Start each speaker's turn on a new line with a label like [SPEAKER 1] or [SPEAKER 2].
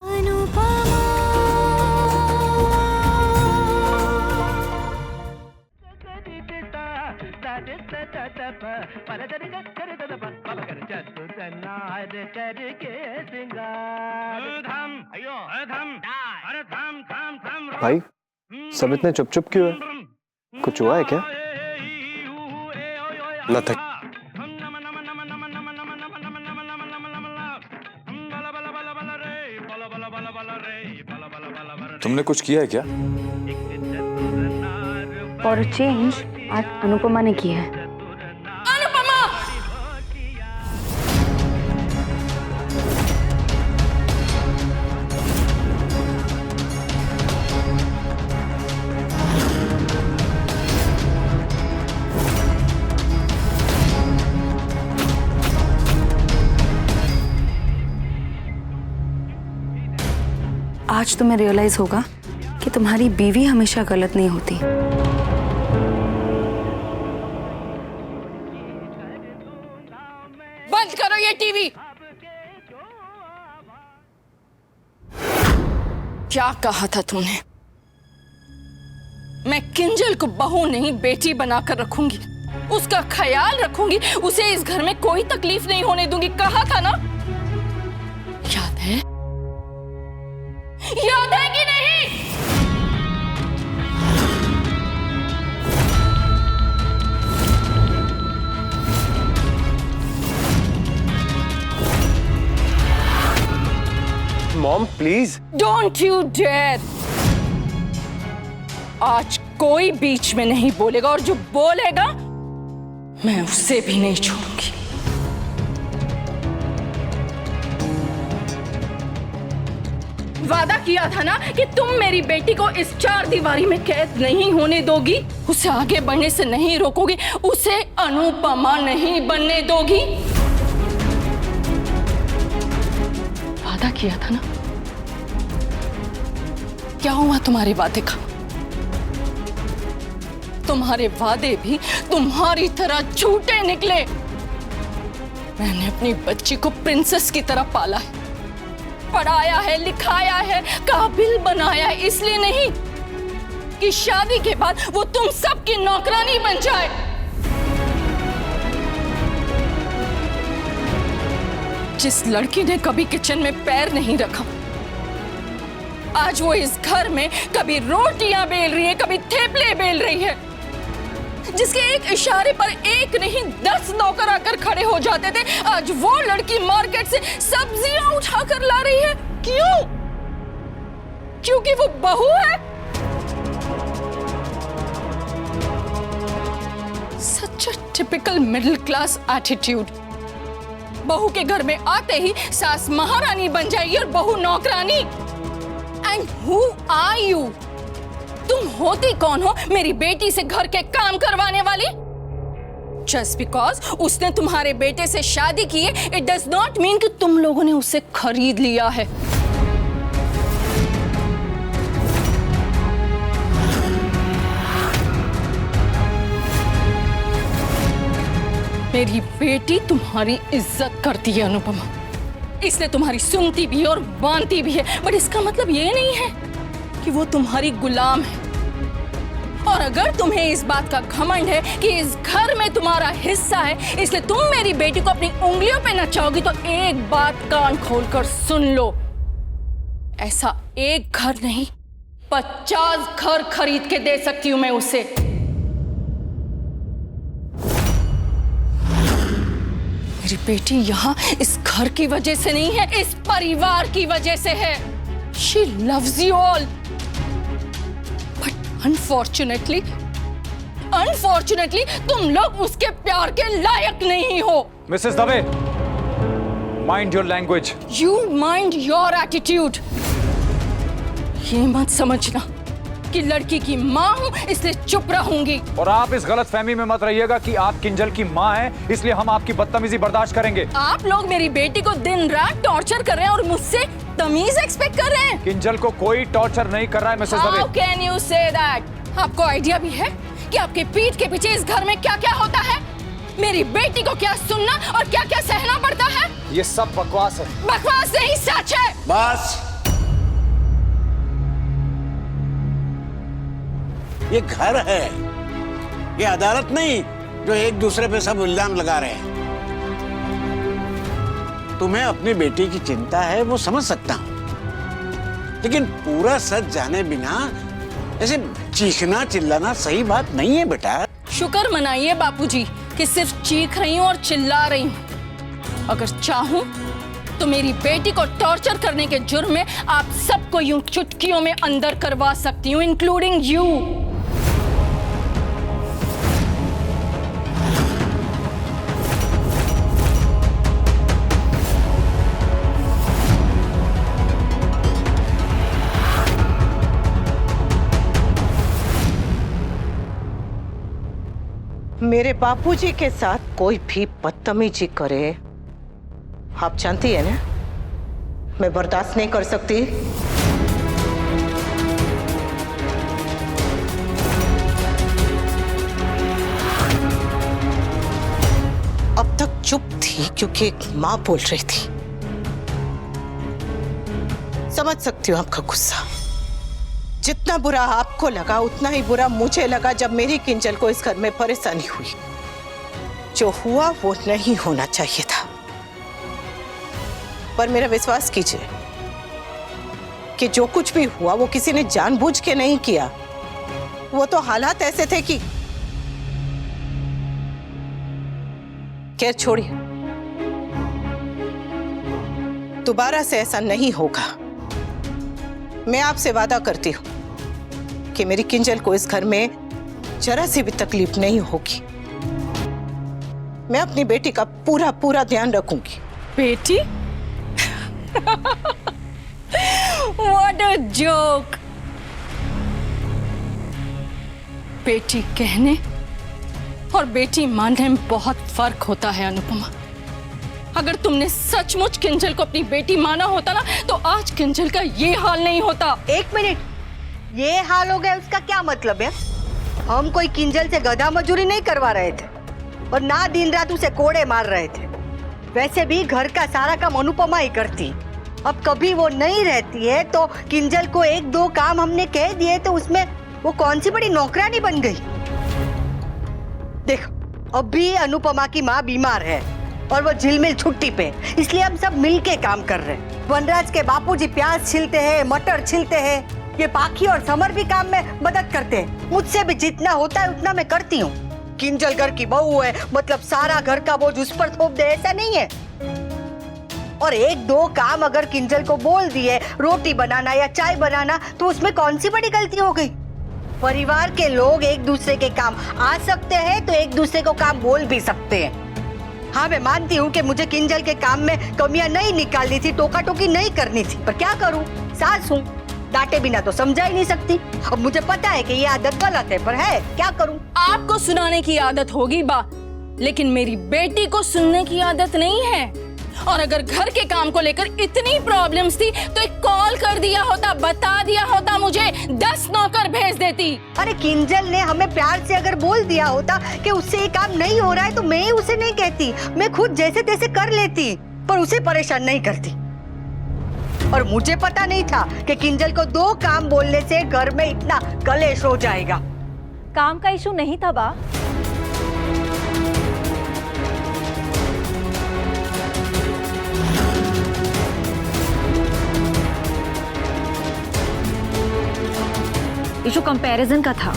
[SPEAKER 1] भाई सब इतने चुप चुप क्यों है? कुछ हुआ है क्या?
[SPEAKER 2] नथिंग। तुमने कुछ किया है क्या?
[SPEAKER 3] फॉर चेंज आज अनुपमा ने किया है।
[SPEAKER 4] अनुपमा!
[SPEAKER 3] आज तुम्हें रियलाइज होगा कि तुम्हारी बीवी हमेशा गलत नहीं होती।
[SPEAKER 4] बंद करो ये टीवी। क्या कहा था तुमने? मैं किंजल को बहू नहीं बेटी बनाकर रखूंगी, उसका ख्याल रखूंगी, उसे इस घर में कोई तकलीफ नहीं होने दूंगी, कहा था ना? याद है? याद है कि नहीं?
[SPEAKER 1] Mom please.
[SPEAKER 4] Don't you dare. आज कोई बीच में नहीं बोलेगा, और जो बोलेगा मैं उसे भी नहीं छोड़ूंगी। वादा किया था ना कि तुम मेरी बेटी को इस चार दीवारी में कैद नहीं होने दोगी, उसे आगे बढ़ने से नहीं रोकोगी, उसे अनुपमा नहीं बनने दोगी। वादा किया था ना? क्या हुआ तुम्हारे वादे का? तुम्हारे वादे भी तुम्हारी तरह झूठे निकले। मैंने अपनी बच्ची को प्रिंसेस की तरह पाला है, पढ़ाया है, लिखाया है, काबिल बनाया है, इसलिए नहीं कि शादी के बाद वो तुम सबकी नौकरानी बन जाए। जिस लड़की ने कभी किचन में पैर नहीं रखा, आज वो इस घर में कभी रोटियां बेल रही है, कभी थेपले बेल रही है। जिसके एक इशारे पर एक नहीं 10 नौकर आकर खड़े हो जाते थे, आज वो लड़की मार्केट से सब्जियां उठाकर ला रही है। क्यों? क्योंकि वो बहू है? Such a typical middle class attitude. बहू के घर में आते ही सास महारानी बन जाएगी और बहू नौकरानी। And who are you? तुम होती कौन हो मेरी बेटी से घर के काम करवाने वाली? जस्ट बिकॉज उसने तुम्हारे बेटे से शादी की है, इट डज नॉट मीन कि तुम लोगों ने उसे खरीद लिया है। मेरी बेटी तुम्हारी इज्जत करती है अनुपमा, इसलिए तुम्हारी सुनती भी है और मानती भी है, बट इसका मतलब ये नहीं है कि वो तुम्हारी गुलाम है। और अगर तुम्हें इस बात का घमंड है कि इस घर में तुम्हारा हिस्सा है, इसलिए तुम मेरी बेटी को अपनी उंगलियों पे नचाओगी, तो एक बात कान खोलकर सुन लो, ऐसा एक घर नहीं 50 घर खरीद के दे सकती हूं मैं उसे। मेरी बेटी यहाँ इस घर की वजह से नहीं है, इस परिवार की वजह से है। She loves you all, but unfortunately तुम लोग उसके प्यार के लायक नहीं हो।
[SPEAKER 2] Mrs Dave, mind your language.
[SPEAKER 4] You mind your attitude। ये मत समझना कि लड़की की माँ हूँ इसलिए चुप रहूंगी।
[SPEAKER 2] और आप इस गलत फहमी में मत रहिएगा कि आप किंजल की माँ हैं, इसलिए हम आपकी बदतमीजी बर्दाश्त करेंगे।
[SPEAKER 4] आप लोग मेरी बेटी को दिन रात टॉर्चर कर रहे हैं और मुझसे तमीज एक्सपेक्ट कर रहे हैं।
[SPEAKER 2] किंजल को कोई टॉर्चर नहीं कर रहा है Mrs Dave.
[SPEAKER 4] How can you say that? आपको आइडिया भी है कि आपके पीठ के पीछे इस घर में क्या क्या होता है? मेरी बेटी को क्या सुनना और क्या क्या सहना पड़ता है?
[SPEAKER 2] ये सब बकवास है।
[SPEAKER 4] बकवास नहीं, सच है।
[SPEAKER 5] बस ये घर है, ये अदालत नहीं जो एक दूसरे पे सब इल्जाम लगा रहे हैं। तुम्हें अपनी बेटी की चिंता है वो समझ सकता हूं, लेकिन पूरा सच जाने बिना ऐसे चीखना चिल्लाना सही बात नहीं है बेटा।
[SPEAKER 4] शुक्र मनाइए बापूजी कि सिर्फ चीख रही हूँ और चिल्ला रही हूँ। अगर चाहूं तो मेरी बेटी को टॉर्चर करने के जुर्म में आप सबको यूं चुटकियों में अंदर करवा सकती हूँ, इंक्लूडिंग यू।
[SPEAKER 6] मेरे बापूजी के साथ कोई भी बदतमीजी करे, आप जानती है ना, मैं बर्दाश्त नहीं कर सकती। अब तक चुप थी क्योंकि एक मां बोल रही थी। समझ सकती हूँ आपका गुस्सा। जितना बुरा आपको लगा उतना ही बुरा मुझे लगा जब मेरी किंजल को इस घर में परेशानी हुई। जो हुआ वो नहीं होना चाहिए था, पर मेरा विश्वास कीजिए कि जो कुछ भी हुआ वो किसी ने जानबूझ के नहीं किया। वो तो हालात ऐसे थे कि खैर छोड़िए, दोबारा से ऐसा नहीं होगा। मैं आपसे वादा करती हूं कि मेरी किंजल को इस घर में जरा सी भी तकलीफ नहीं होगी। मैं अपनी बेटी का पूरा पूरा ध्यान रखूंगी।
[SPEAKER 4] बेटी? What a joke! बेटी कहने और बेटी मानने में बहुत फर्क होता है अनुपमा। अगर तुमने सचमुच किंजल को अपनी बेटी माना होता ना, तो आज किंजल का ये हाल नहीं होता।
[SPEAKER 7] एक मिनट, ये हाल हो गया उसका क्या मतलब है? हम कोई किंजल से गधा मजूरी नहीं करवा रहे थे और ना दिन रात उसे कोड़े मार रहे थे। वैसे भी घर का सारा काम अनुपमा ही करती। अब कभी वो नहीं रहती है तो किंजल को एक दो काम हमने कह दिए तो उसमें वो कौन सी बड़ी नौकरानी बन गई। देखो, अब भी अनुपमा की माँ बीमार है और वो झिलमिल छुट्टी पे, इसलिए हम सब मिलके काम कर रहे हैं। वनराज के बापूजी प्याज छिलते हैं, मटर छिलते हैं, ये पाखी और समर भी काम में मदद करते हैं। मुझसे भी जितना होता है उतना मैं करती हूँ। किंजल घर की बहू है, मतलब सारा घर का बोझ उस पर थोप दे, ऐसा नहीं है। और एक दो काम अगर किंजल को बोल दिए, रोटी बनाना या चाय बनाना, तो उसमें कौन सी बड़ी गलती हो गई। परिवार के लोग एक दूसरे के काम आ सकते हैं तो एक दूसरे को काम बोल भी सकते हैं। हाँ, मैं मानती हूँ कि मुझे किंजल के काम में कमियां नहीं निकालनी थी, टोका टोकी नहीं करनी थी, पर क्या करूँ, सास हूँ, डांटे बिना तो समझा ही नहीं सकती। अब मुझे पता है कि ये आदत गलत है, पर है क्या करूँ।
[SPEAKER 4] आपको सुनाने की आदत होगी बा, लेकिन मेरी बेटी को सुनने की आदत नहीं है। और अगर घर के काम को लेकर इतनी प्रॉब्लम्स थी तो एक कॉल कर दिया होता, बता दिया होता, मुझे 10 नौकर भेज देती।
[SPEAKER 7] अरे किंजल ने हमें प्यार से अगर बोल दिया होता कि उससे ये काम नहीं हो रहा है तो मैं उसे नहीं कहती, मैं खुद जैसे तैसे कर लेती, पर उसे परेशान नहीं करती। और मुझे पता नहीं था कि किंजल को 2 काम बोलने से घर में इतना कलेश हो जाएगा।
[SPEAKER 8] काम का इशू नहीं था बा। इशू कंपैरिजन का था।